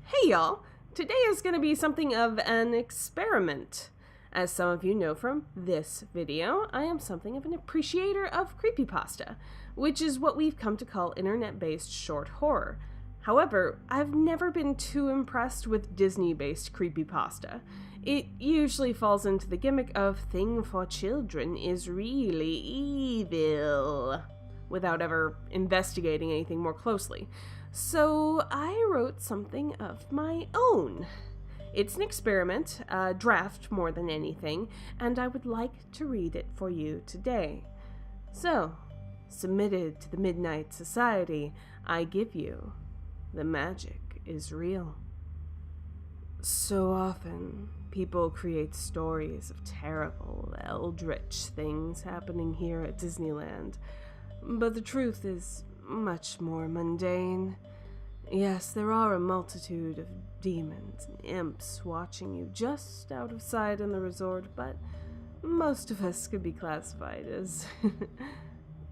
Hey y'all! Today is going to be something of an experiment. As some of you know from this video, I am something of an appreciator of creepypasta, which is what we've come to call internet-based short horror. However, I've never been too impressed with Disney-based creepypasta. It usually falls into the gimmick of thing for children is really evil, without ever investigating anything more closely. So I wrote something of my own. It's an experiment, a draft more than anything, and I would like to read it for you today. So, submitted to the Midnight Society, I give you The Magic is Real. So often, people create stories of terrible, eldritch things happening here at Disneyland, but the truth is much more mundane. Yes, there are a multitude of demons and imps watching you just out of sight in the resort, but most of us could be classified as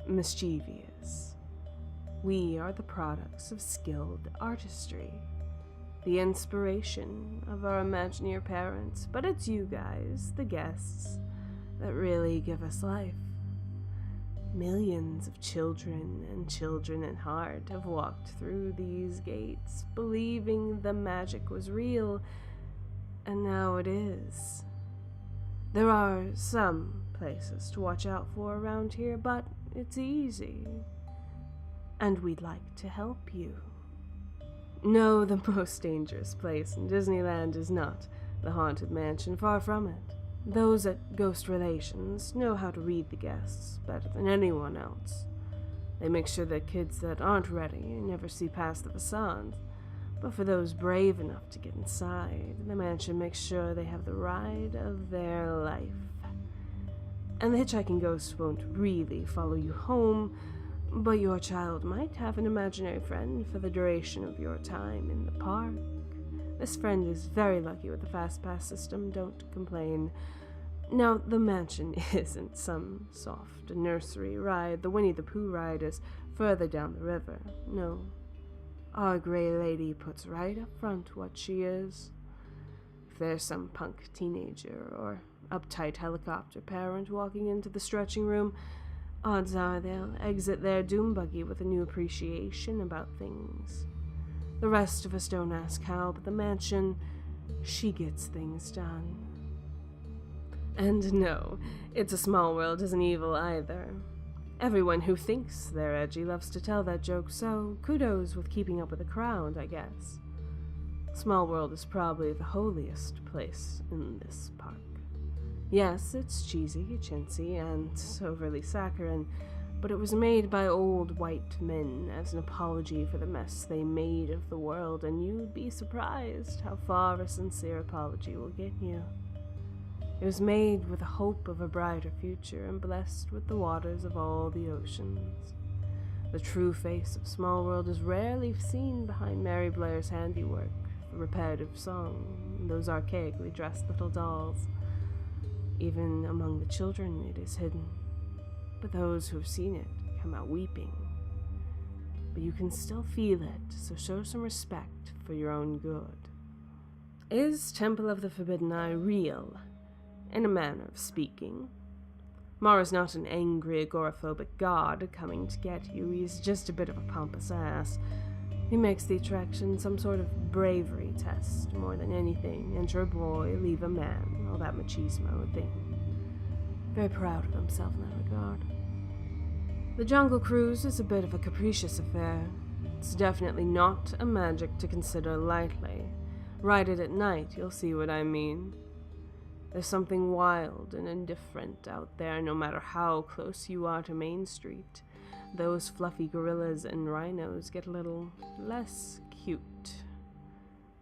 mischievous. We are the products of skilled artistry, the inspiration of our Imagineer parents, but it's you guys, the guests, that really give us life. Millions of children at heart have walked through these gates, believing the magic was real, and now it is. There are some places to watch out for around here, but it's easy, and we'd like to help you. No, the most dangerous place in Disneyland is not the Haunted Mansion, far from it. Those at Ghost Relations know how to read the guests better than anyone else. They make sure that kids that aren't ready never see past the facade. But for those brave enough to get inside, the mansion makes sure they have the ride of their life. And the hitchhiking ghost won't really follow you home, but your child might have an imaginary friend for the duration of your time in the park. This friend is very lucky with the fast pass system, don't complain. Now, the mansion isn't some soft nursery ride. The Winnie the Pooh ride is further down the river. No, our gray lady puts right up front what she is. If there's some punk teenager or uptight helicopter parent walking into the stretching room, odds are they'll exit their doom buggy with a new appreciation about things. The rest of us don't ask how, but the mansion, she gets things done. And no, It's a Small World isn't evil either. Everyone who thinks they're edgy loves to tell that joke, so kudos with keeping up with the crowd, I guess. Small World is probably the holiest place in this park. Yes, it's cheesy, chintzy, and overly saccharine, but it was made by old white men as an apology for the mess they made of the world, and you'd be surprised how far a sincere apology will get you. It was made with the hope of a brighter future and blessed with the waters of all the oceans. The true face of Small World is rarely seen behind Mary Blair's handiwork, the repetitive song, and those archaically dressed little dolls. Even among the children it is hidden. But those who have seen it come out weeping. But you can still feel it, so show some respect for your own good. Is Temple of the Forbidden Eye real? In a manner of speaking. Mara's not an angry, agoraphobic god coming to get you. He's just a bit of a pompous ass. He makes the attraction some sort of bravery test more than anything. Enter a boy, leave a man, all that machismo thing. Very proud of himself in that regard. The Jungle Cruise is a bit of a capricious affair. It's definitely not a magic to consider lightly. Ride it at night, you'll see what I mean. There's something wild and indifferent out there, no matter how close you are to Main Street. Those fluffy gorillas and rhinos get a little less cute.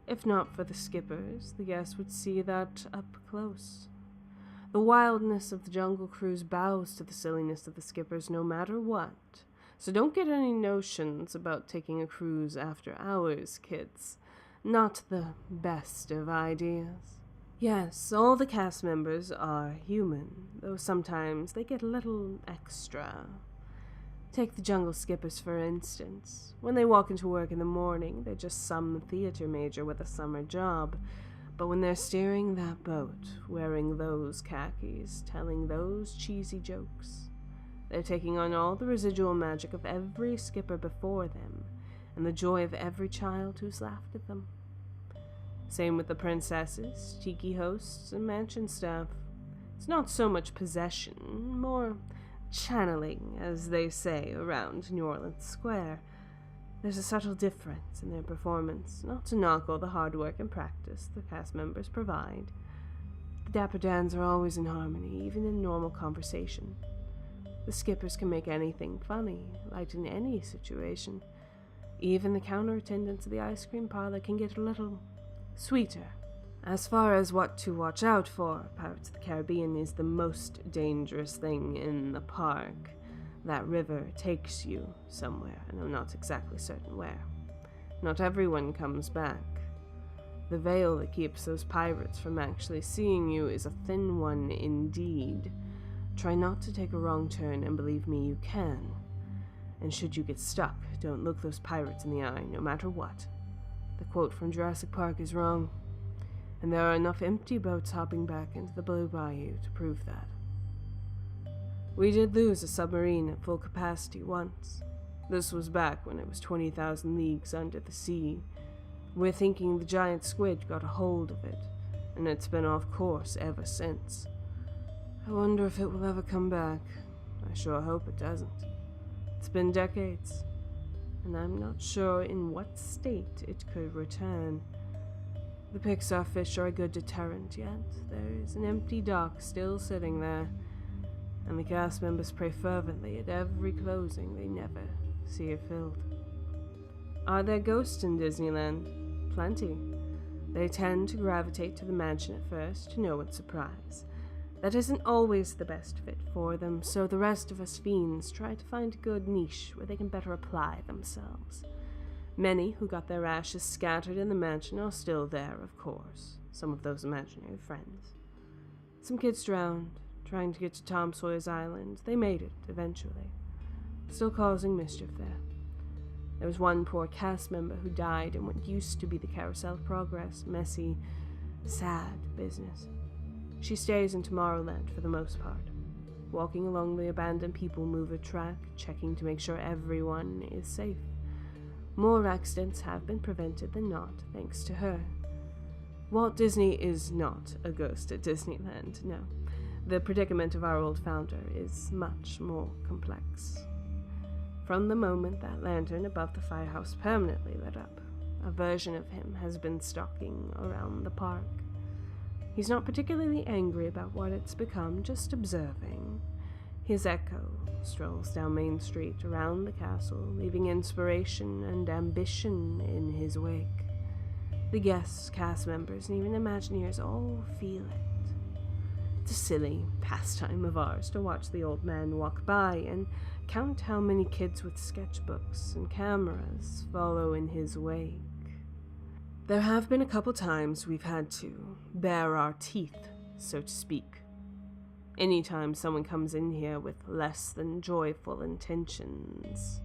If not for the skippers, the guests would see that up close. The wildness of the Jungle Cruise bows to the silliness of the skippers no matter what. So don't get any notions about taking a cruise after hours, kids. Not the best of ideas. Yes, all the cast members are human, though sometimes they get a little extra. Take the jungle skippers, for instance. When they walk into work in the morning, they're just some theater major with a summer job. But when they're steering that boat, wearing those khakis, telling those cheesy jokes, they're taking on all the residual magic of every skipper before them, and the joy of every child who's laughed at them. Same with the princesses, tiki hosts, and mansion staff. It's not so much possession, more channeling, as they say, around New Orleans Square. There's a subtle difference in their performance, not to knock all the hard work and practice the cast members provide. The Dapper Dans are always in harmony, even in normal conversation. The skippers can make anything funny, lighten any situation. Even the counter attendants of the ice cream parlor can get a little sweeter. As far as what to watch out for, Pirates of the Caribbean is the most dangerous thing in the park. That river takes you somewhere, and I'm not exactly certain where. Not everyone comes back. The veil that keeps those pirates from actually seeing you is a thin one indeed. Try not to take a wrong turn, and believe me, you can. And should you get stuck, don't look those pirates in the eye, no matter what. The quote from Jurassic Park is wrong, and there are enough empty boats hopping back into the Blue Bayou to prove that. We did lose a submarine at full capacity once. This was back when it was 20,000 leagues under the sea. We're thinking the giant squid got a hold of it, and it's been off course ever since. I wonder if it will ever come back. I sure hope it doesn't. It's been decades, and I'm not sure in what state it could return. The Pixar fish are a good deterrent, yet there's an empty dock still sitting there, and the cast members pray fervently at every closing they never see it filled. Are there ghosts in Disneyland? Plenty. They tend to gravitate to the mansion at first, to no one's surprise. That isn't always the best fit for them, so the rest of us fiends try to find a good niche where they can better apply themselves. Many who got their ashes scattered in the mansion are still there, of course, some of those imaginary friends. Some kids drowned, trying to get to Tom Sawyer's Island. They made it, eventually, still causing mischief there. There was one poor cast member who died in what used to be the Carousel of Progress, messy, sad business. She stays in Tomorrowland for the most part, walking along the abandoned people mover track, checking to make sure everyone is safe. More accidents have been prevented than not, thanks to her. Walt Disney is not a ghost at Disneyland, no. The predicament of our old founder is much more complex. From the moment that lantern above the firehouse permanently lit up, a version of him has been stalking around the park. He's not particularly angry about what it's become, just observing. His echo strolls down Main Street around the castle, leaving inspiration and ambition in his wake. The guests, cast members, and even Imagineers all feel it. It's a silly pastime of ours to watch the old man walk by and count how many kids with sketchbooks and cameras follow in his wake. There have been a couple times we've had to bare our teeth, so to speak. Anytime someone comes in here with less than joyful intentions.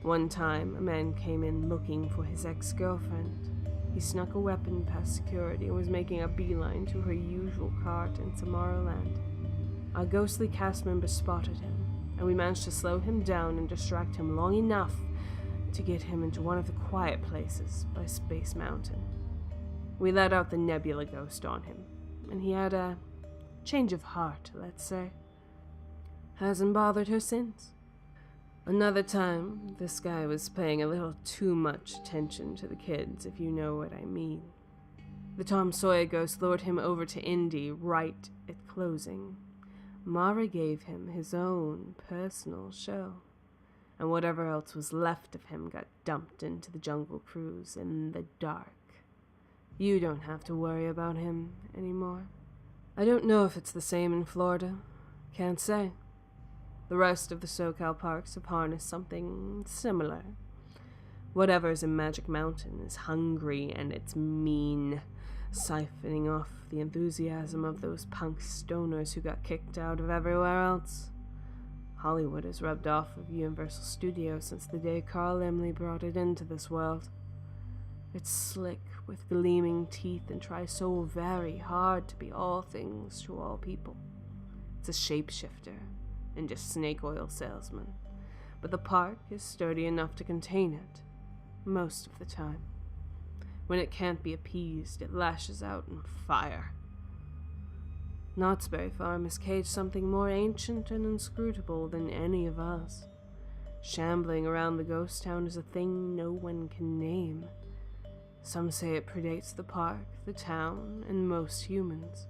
One time, a man came in looking for his ex-girlfriend. He snuck a weapon past security and was making a beeline to her usual cart in Tomorrowland. Our ghostly cast members spotted him, and we managed to slow him down and distract him long enough to get him into one of the quiet places by Space Mountain. We let out the Nebula ghost on him, and he had a change of heart, let's say. Hasn't bothered her since. Another time, this guy was paying a little too much attention to the kids, if you know what I mean. The Tom Sawyer ghost lured him over to Indy right at closing. Mara gave him his own personal show, and whatever else was left of him got dumped into the Jungle Cruise in the dark. You don't have to worry about him anymore. I don't know if it's the same in Florida. Can't say. The rest of the SoCal parks have harnessed something similar. Whatever's in Magic Mountain is hungry and it's mean, siphoning off the enthusiasm of those punk stoners who got kicked out of everywhere else. Hollywood has rubbed off of Universal Studios since the day Carl Emily brought it into this world. It's slick with gleaming teeth and tries so very hard to be all things to all people. It's a shapeshifter and just snake oil salesman, but the park is sturdy enough to contain it, most of the time. When it can't be appeased, it lashes out in fire. Knott's Berry Farm has caged something more ancient and inscrutable than any of us. Shambling around the ghost town is a thing no one can name. Some say it predates the park, the town, and most humans.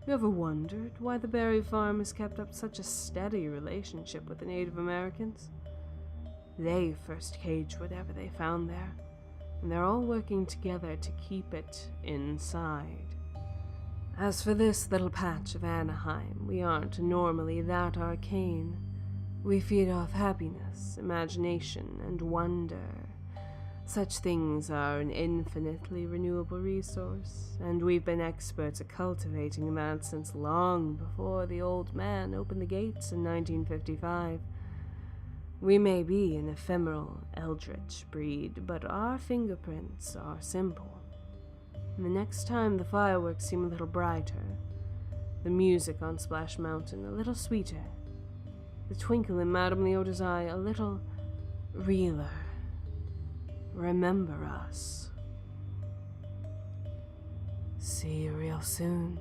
You ever wondered why the Berry Farm has kept up such a steady relationship with the Native Americans? They first caged whatever they found there, and they're all working together to keep it inside. As for this little patch of Anaheim, we aren't normally that arcane. We feed off happiness, imagination, and wonder. Such things are an infinitely renewable resource, and we've been experts at cultivating that since long before the old man opened the gates in 1955. We may be an ephemeral, eldritch breed, but our fingerprints are simple. And the next time the fireworks seem a little brighter, the music on Splash Mountain a little sweeter, the twinkle in Madame Leota's eye a little realer, remember us. See you real soon.